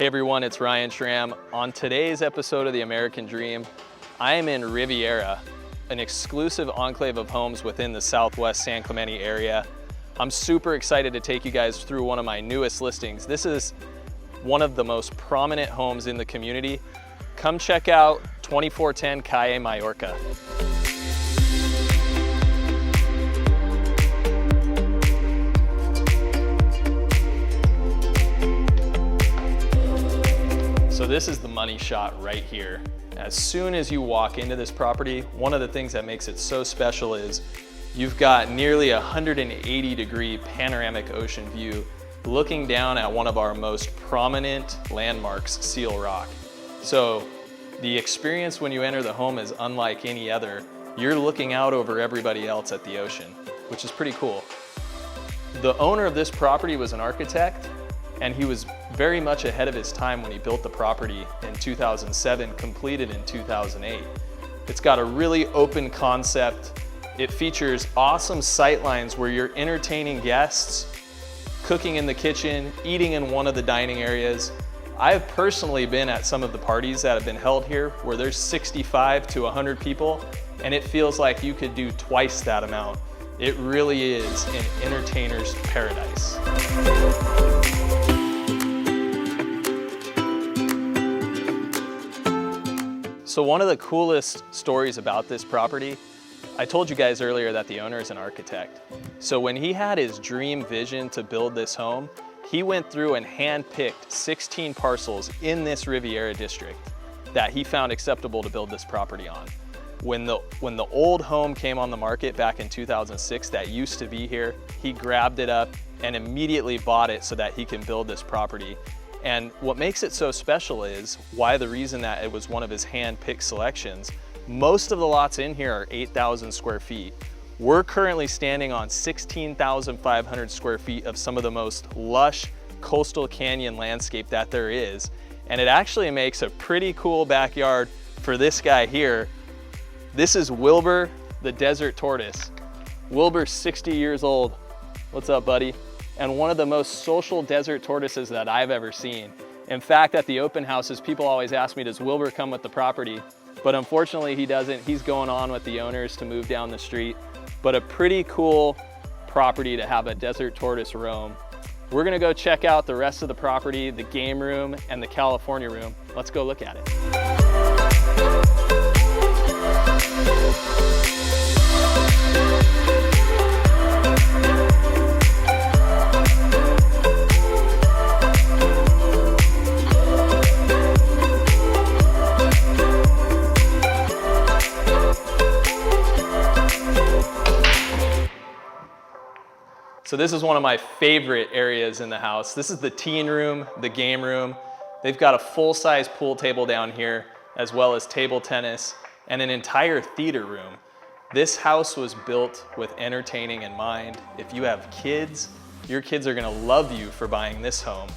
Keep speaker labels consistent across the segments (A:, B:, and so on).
A: Hey everyone, it's Ryan Schramm. On today's episode of The American Dream, I am in Riviera, an exclusive enclave of homes within the Southwest San Clemente area. I'm super excited to take you guys through one of my newest listings. This is one of the most prominent homes in the community. Come check out 2410 Calle Mallorca. So this is the money shot right here. As soon as you walk into this property, one of the things that makes it so special is you've got nearly a 180-degree panoramic ocean view looking down at one of our most prominent landmarks, Seal Rock. So the experience when you enter the home is unlike any other. You're looking out over everybody else at the ocean, which is pretty cool. The owner of this property was an architect, and he was very much ahead of his time when he built the property in 2007, completed in 2008. It's got a really open concept. It features awesome sightlines where you're entertaining guests, cooking in the kitchen, eating in one of the dining areas. I've personally been at some of the parties that have been held here where there's 65 to 100 people, and it feels like you could do twice that amount. It really is an entertainer's paradise. So one of the coolest stories about this property, I told you guys earlier that the owner is an architect. So when he had his dream vision to build this home, he went through and handpicked 16 parcels in this Riviera district that he found acceptable to build this property on. When the old home came on the market back in 2006 that used to be here, he grabbed it up and immediately bought it so that he can build this property. And what makes it so special is why the reason that it was one of his hand-picked selections. Most of the lots in here are 8,000 square feet. We're currently standing on 16,500 square feet of some of the most lush coastal canyon landscape that there is. And it actually makes a pretty cool backyard for this guy here. This is Wilbur, the desert tortoise. Wilbur's 60 years old. What's up, buddy? And one of the most social desert tortoises that I've ever seen. In fact, at the open houses, people always ask me, does Wilbur come with the property? But unfortunately he doesn't. He's going on with the owners to move down the street. But a pretty cool property to have a desert tortoise roam. We're gonna go check out the rest of the property, the game room and the California room. Let's go look at it. So this is one of my favorite areas in the house. This is the teen room, the game room. They've got a full-size pool table down here, as well as table tennis, and an entire theater room. This house was built with entertaining in mind. If you have kids, your kids are gonna love you for buying this home.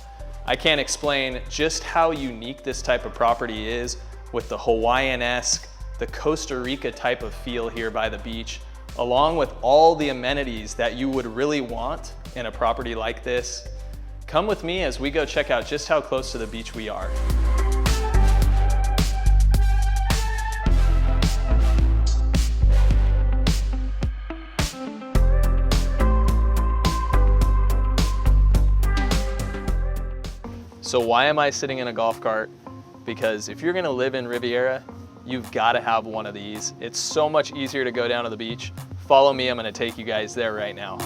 A: I can't explain just how unique this type of property is with the Hawaiian-esque, the Costa Rica type of feel here by the beach, along with all the amenities that you would really want in a property like this. Come with me as we go check out just how close to the beach we are. So why am I sitting in a golf cart? Because if you're gonna live in Riviera, you've gotta have one of these. It's so much easier to go down to the beach. Follow me, I'm gonna take you guys there right now.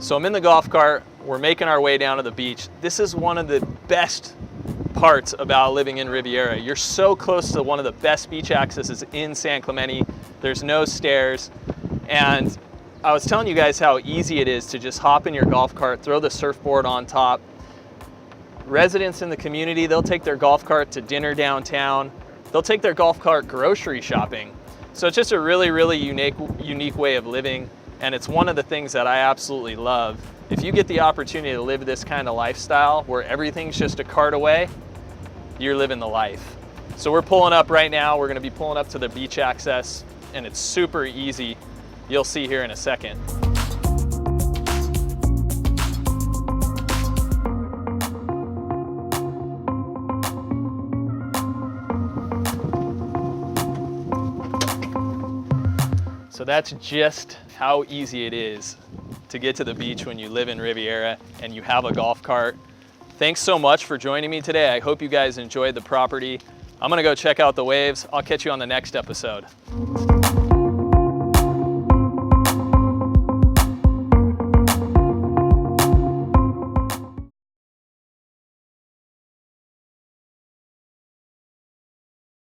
A: So I'm in the golf cart, we're making our way down to the beach. This is one of the best parts about living in Riviera. You're so close to one of the best beach accesses in San Clemente. There's no stairs. And I was telling you guys how easy it is to just hop in your golf cart, throw the surfboard on top. Residents in the community, they'll take their golf cart to dinner downtown. They'll take their golf cart grocery shopping. So it's just a really, really unique way of living. And it's one of the things that I absolutely love. If you get the opportunity to live this kind of lifestyle where everything's just a cart away, you're living the life. So we're pulling up right now. We're gonna be pulling up to the beach access, and it's super easy. You'll see here in a second. So that's just how easy it is to get to the beach when you live in Riviera and you have a golf cart. Thanks so much for joining me today. I hope you guys enjoyed the property. I'm gonna go check out the waves. I'll catch you on the next episode.